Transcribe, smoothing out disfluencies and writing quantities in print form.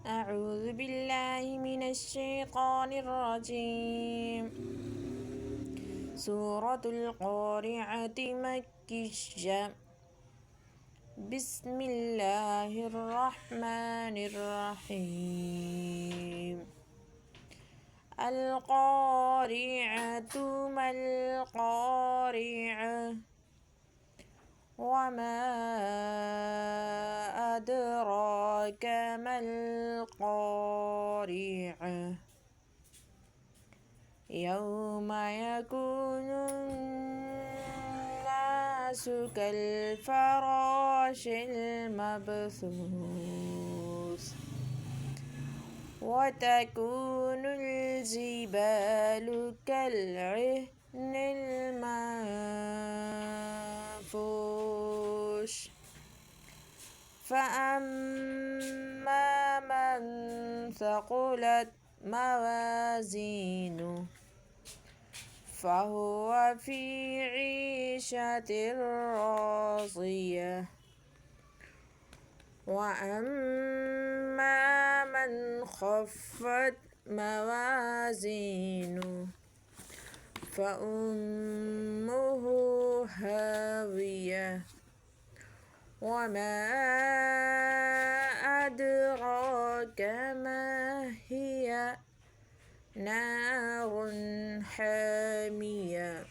أعوذ بالله من الشيطان الرجيم. سورة القارعة مكية. بسم الله الرحمن الرحيم. القارعة ما القارعة وما أدراك ما القارعة يوم يكون الناس كالفراش المبثوث وتكون الجبال كالعهن المنفوش فأما من ثقلت موازينه فهو في عيشة راضية وأما من خفت موازينه فأمه هاوية وما أدراك ما هي نار حامية